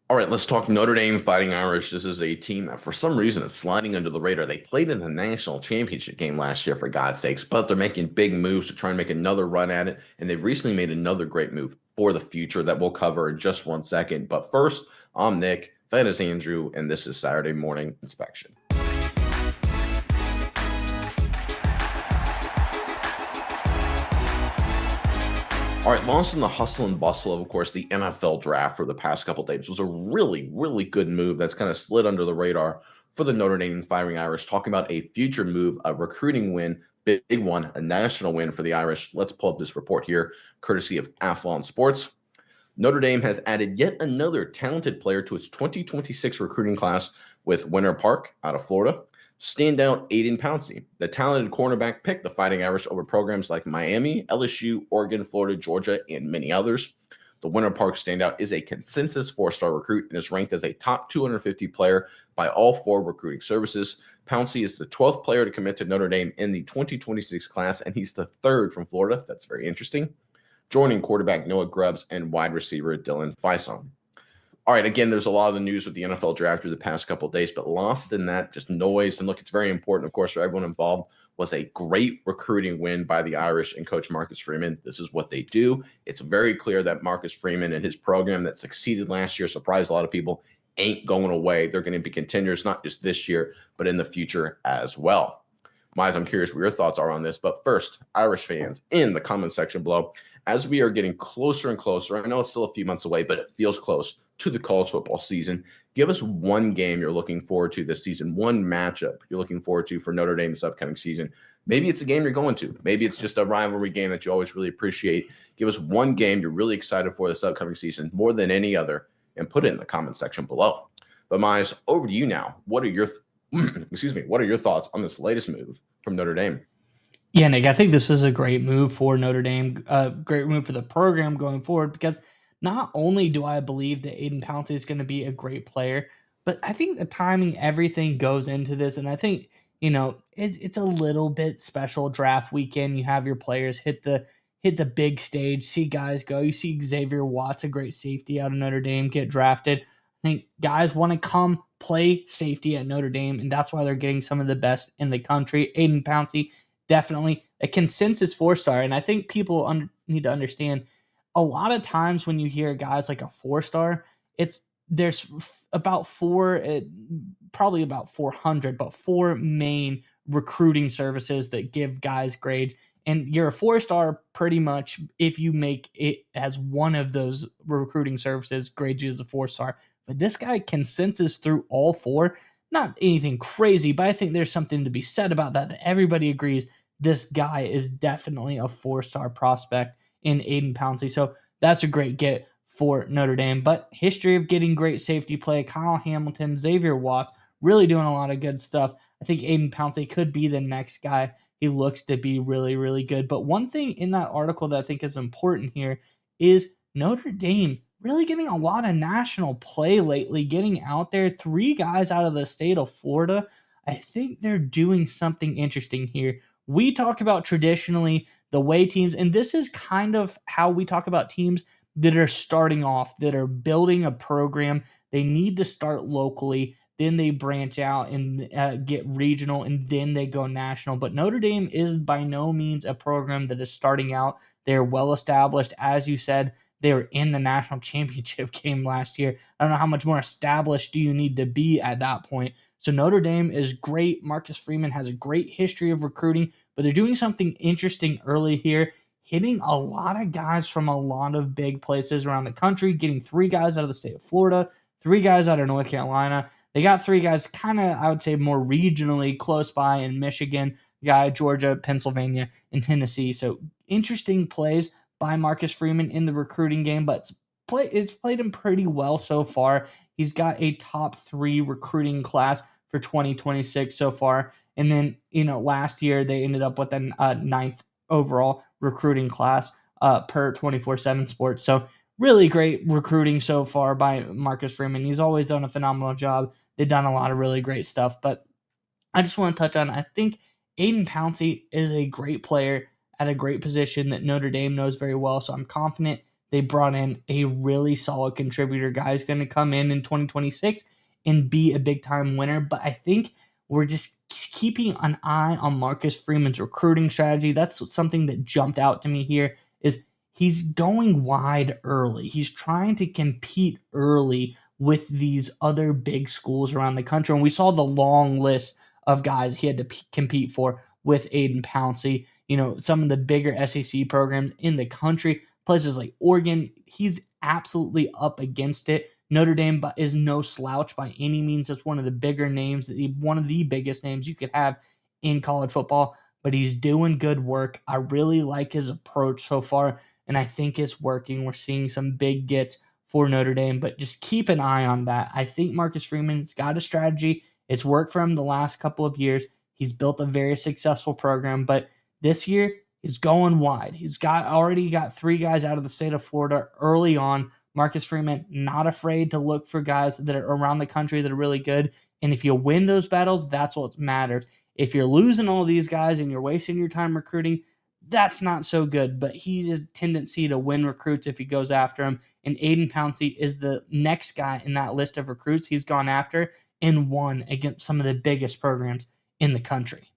All right, let's talk Notre Dame Fighting Irish. This is a team that, for some reason, is sliding under the radar. They played in the national championship game last year, for God's sakes, but they're making big moves to try and make another run at it. And they've recently made another great move for the future that we'll cover in just 1 second. But first, I'm Nick, that is Andrew, and this is Saturday Morning Inspection. All right, lost in the hustle and bustle of course, the NFL draft for the past couple of days was a really, really good move that's kind of slid under the radar for the Notre Dame Fighting Irish. Talking about a future move, a recruiting win, big one, a national win for the Irish. Let's pull up this report here, courtesy of Athlon Sports. Notre Dame has added yet another talented player to its 2026 recruiting class with Winter Park out of Florida. Standout Aiden Pouncey, the talented cornerback, picked the Fighting Irish over programs like Miami, LSU, Oregon, Florida, Georgia, and many others. The Winter Park standout is a consensus four-star recruit and is ranked as a top 250 player by all four recruiting services. Pouncey is the 12th player to commit to Notre Dame in the 2026 class, and he's the third from Florida. That's very interesting. Joining quarterback Noah Grubbs and wide receiver Dylan Faison. All right, again, there's a lot of the news with the NFL draft through the past couple of days, but lost in that just noise. And look, it's very important, of course, for everyone involved. Was a great recruiting win by the Irish and Coach Marcus Freeman. This is what they do. It's very clear that Marcus Freeman and his program that succeeded last year, surprised a lot of people, ain't going away. They're going to be contenders, not just this year, but in the future as well. Miles, I'm curious what your thoughts are on this. But first, Irish fans in the comment section below, as we are getting closer and closer, I know it's still a few months away, but it feels close to the college football season. Give us one game you're looking forward to this season, one matchup you're looking forward to for Notre Dame this upcoming season. Maybe it's a game you're going to. Maybe it's just a rivalry game that you always really appreciate. Give us one game you're really excited for this upcoming season more than any other, and put it in the comment section below. But Miles, over to you now. What are your what are your thoughts on this latest move from Notre Dame? Yeah, Nick, I think this is a great move for Notre Dame, a great move for the program going forward because not only do I believe that Aiden Pouncey is going to be a great player, but I think the timing, everything goes into this. And I think, it's a little bit special draft weekend. You have your players hit the big stage, see guys go. You see Xavier Watts, a great safety out of Notre Dame, get drafted. I think guys want to come play safety at Notre Dame, and that's why they're getting some of the best in the country. Aiden Pouncey, definitely a consensus four-star. And I think people need to understand a lot of times when you hear guys like a four-star, there's about probably about 400, but four main recruiting services that give guys grades. And you're a four-star pretty much if you make it as one of those recruiting services grades you as a four-star. But this guy consensus through all four, not anything crazy, but I think there's something to be said about that everybody agrees this guy is definitely a four-star prospect in Aiden Pouncey. So that's a great get for Notre Dame. But history of getting great safety play, Kyle Hamilton, Xavier Watts, really doing a lot of good stuff. I think Aiden Pouncey could be the next guy. He looks to be really, really good. But one thing in that article that I think is important here is Notre Dame really getting a lot of national play lately, getting out there. 3 guys out of the state of Florida. I think they're doing something interesting here. We talk about traditionally the way teams, and this is kind of how we talk about teams that are starting off, that are building a program. They need to start locally, then they branch out and get regional, and then they go national. But Notre Dame is by no means a program that is starting out. They're well established. As you said, they were in the national championship game last year. I don't know how much more established do you need to be at that point. So Notre Dame is great. Marcus Freeman has a great history of recruiting, but they're doing something interesting early here, hitting a lot of guys from a lot of big places around the country, getting 3 guys out of the state of Florida, 3 guys out of North Carolina. They got 3 guys kind of, I would say, more regionally close by in Michigan, guy, Georgia, Pennsylvania, and Tennessee. So interesting plays by Marcus Freeman in the recruiting game, but it's played him pretty well so far. He's got a top 3 recruiting class for 2026 so far. And then, last year they ended up with a 9th overall recruiting class per 24/7 Sports. So really great recruiting so far by Marcus Freeman. He's always done a phenomenal job. They've done a lot of really great stuff. But I just want to touch on, I think Aiden Pouncey is a great player at a great position that Notre Dame knows very well. So I'm confident They brought in a really solid contributor guy who's going to come in 2026 and be a big time winner. But I think we're just keeping an eye on Marcus Freeman's recruiting strategy. That's something that jumped out to me here is he's going wide early. He's trying to compete early with these other big schools around the country. And we saw the long list of guys he had to compete for with Aiden Pouncey. Some of the bigger SEC programs in the country, places like Oregon, he's absolutely up against it. Notre Dame is no slouch by any means. It's one of the bigger names, one of the biggest names you could have in college football, but he's doing good work. I really like his approach so far, and I think it's working. We're seeing some big gets for Notre Dame, but just keep an eye on that. I think Marcus Freeman's got a strategy. It's worked for him the last couple of years. He's built a very successful program, but this year he's going wide. He's already got 3 guys out of the state of Florida early on. Marcus Freeman not afraid to look for guys that are around the country that are really good. And if you win those battles, that's what matters. If you're losing all these guys and you're wasting your time recruiting, that's not so good. But he has a tendency to win recruits if he goes after them. And Aiden Pouncey is the next guy in that list of recruits he's gone after and won against some of the biggest programs in the country.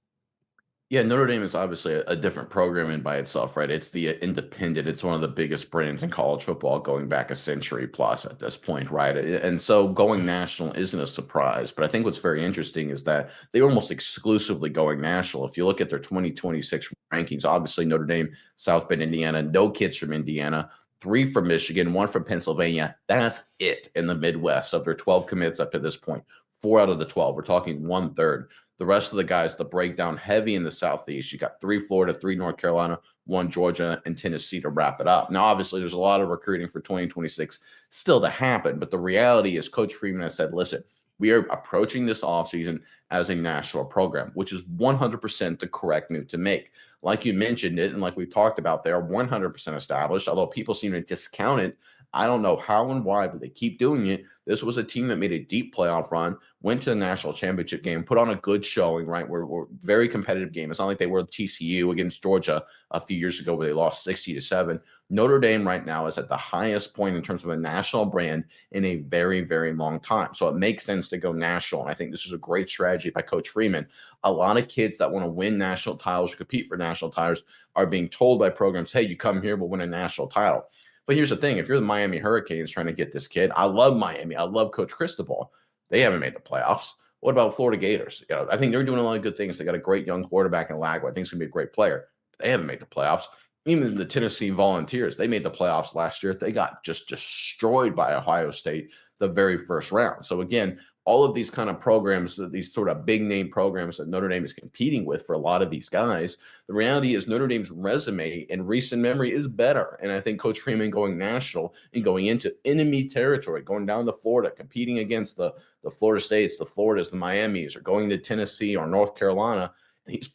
Yeah, Notre Dame is obviously a different program in by itself, right? It's the independent. It's one of the biggest brands in college football going back a century plus at this point, right? And so going national isn't a surprise. But I think what's very interesting is that they're almost exclusively going national. If you look at their 2026 rankings, obviously Notre Dame, South Bend, Indiana, no kids from Indiana, 3 from Michigan, 1 from Pennsylvania. That's it in the Midwest of their 12 commits up to this point. 4 out of the 12. We're talking 1/3. The rest of the guys, the breakdown heavy in the Southeast. You got 3 Florida, 3 North Carolina, 1 Georgia, and Tennessee to wrap it up. Now, obviously, there's a lot of recruiting for 2026 still to happen, but the reality is Coach Freeman has said, listen, we are approaching this offseason as a national program, which is 100% the correct move to make. Like you mentioned it, and like we talked about, they're 100% established, although people seem to discount it. I don't know how and why, but they keep doing it. This was a team that made a deep playoff run, went to the national championship game, put on a good showing, right? We're very competitive game. It's not like they were TCU against Georgia a few years ago where they lost 60-7. Notre Dame right now is at the highest point in terms of a national brand in a very, very long time. So it makes sense to go national. And I think this is a great strategy by Coach Freeman. A lot of kids that want to win national titles or compete for national titles are being told by programs, hey, you come here, we'll win a national title. But here's the thing, if you're the Miami Hurricanes trying to get this kid, I love Miami. I love Coach Cristobal. They haven't made the playoffs. What about Florida Gators? I think they're doing a lot of good things. They got a great young quarterback in Lagway. I think he's going to be a great player. They haven't made the playoffs. Even the Tennessee Volunteers, they made the playoffs last year. They got just destroyed by Ohio State the very first round. So again, all of these kind of programs, these sort of big name programs that Notre Dame is competing with for a lot of these guys, the reality is Notre Dame's resume in recent memory is better. And I think Coach Freeman going national and going into enemy territory, going down to Florida, competing against the Florida States, the Floridas, the Miamis, or going to Tennessee or North Carolina, and he's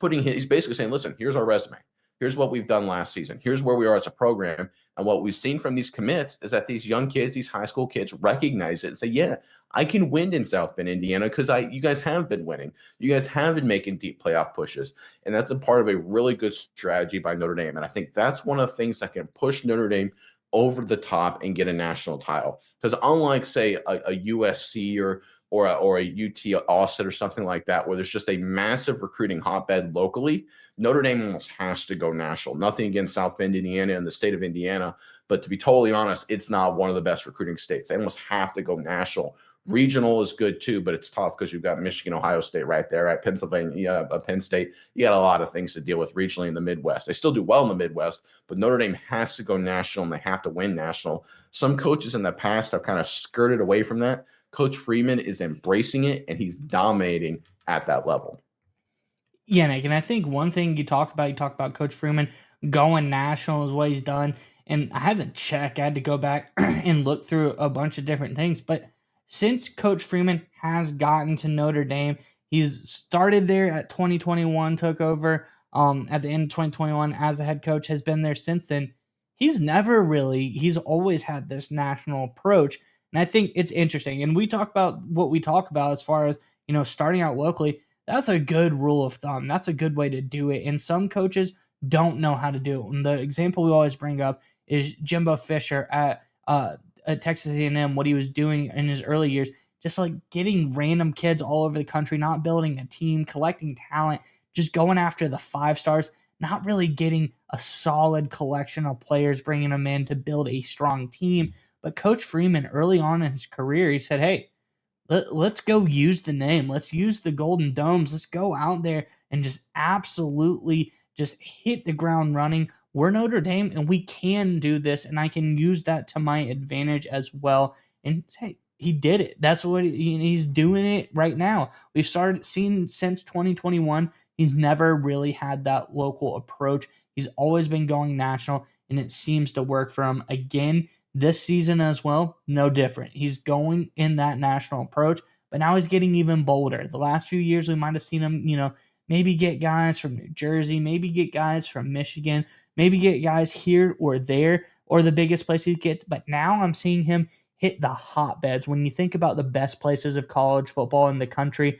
basically saying, listen, here's our resume. Here's what we've done last season. Here's where we are as a program. And what we've seen from these commits is that these young kids, these high school kids recognize it and say, yeah, I can win in South Bend, Indiana, because you guys have been winning. You guys have been making deep playoff pushes. And that's a part of a really good strategy by Notre Dame. And I think that's one of the things that can push Notre Dame over the top and get a national title. Because unlike, say, a USC or a UT Austin or something like that, where there's just a massive recruiting hotbed locally, Notre Dame almost has to go national. Nothing against South Bend, Indiana, and the state of Indiana, but to be totally honest, it's not one of the best recruiting states. They almost have to go national. Regional is good too, but it's tough because you've got Michigan, Ohio State right there, right? Pennsylvania, Penn State. You got a lot of things to deal with regionally in the Midwest. They still do well in the Midwest, but Notre Dame has to go national and they have to win national. Some coaches in the past have kind of skirted away from that. Coach Freeman is embracing it and he's dominating at that level. Yeah, Nick, and I think one thing you talked about Coach Freeman going national is what he's done. And I had to check, I had to go back and look through a bunch of different things. But since Coach Freeman has gotten to Notre Dame, he's started there at 2021, took over at the end of 2021 as a head coach, has been there since then. He's always had this national approach. And I think it's interesting. And we talk about what we talk about as far as, starting out locally. That's a good rule of thumb. That's a good way to do it. And some coaches don't know how to do it. And the example we always bring up is Jimbo Fisher at Texas A&M, what he was doing in his early years, just like getting random kids all over the country, not building a team, collecting talent, just going after the 5 stars, not really getting a solid collection of players, bringing them in to build a strong team. But Coach Freeman, early on in his career, he said, hey, let's go use the name. Let's use the Golden Domes. Let's go out there and just absolutely just hit the ground running. We're Notre Dame and we can do this, and I can use that to my advantage as well. And hey, he did it. That's what he's doing it right now. We've started seeing since 2021. He's never really had that local approach. He's always been going national, and it seems to work for him again this season as well. No different. He's going in that national approach, but now he's getting even bolder. The last few years, we might have seen him, maybe get guys from New Jersey, maybe get guys from Michigan, maybe get guys here or there, or the biggest place he'd get. But now I'm seeing him hit the hotbeds. When you think about the best places of college football in the country,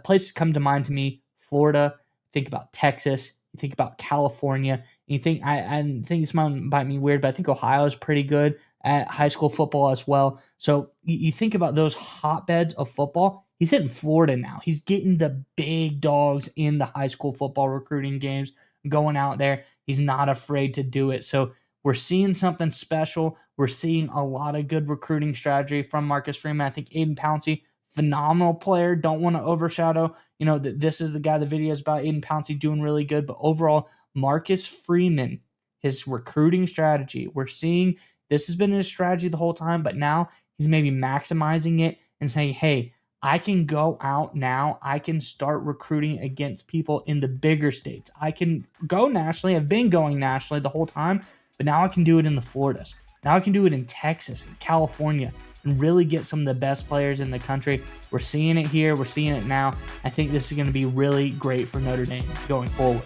places come to mind to me: Florida. Think about Texas. You think about California. You think I think this might bite me weird, but I think Ohio is pretty good at high school football as well. So you think about those hotbeds of football. He's hitting Florida now. He's getting the big dogs in the high school football recruiting games, going out there. He's not afraid to do it. So we're seeing something special. We're seeing a lot of good recruiting strategy from Marcus Freeman. I think Aiden Pouncey, phenomenal player. Don't want to overshadow, that this is the guy the video is about. Aiden Pouncey doing really good. But overall, Marcus Freeman, his recruiting strategy, we're seeing this has been his strategy the whole time, but now he's maybe maximizing it and saying, hey, I can go out now. I can start recruiting against people in the bigger states. I can go nationally. I've been going nationally the whole time, but now I can do it in the Floridas. Now I can do it in Texas and California and really get some of the best players in the country. We're seeing it here. We're seeing it now. I think this is going to be really great for Notre Dame going forward.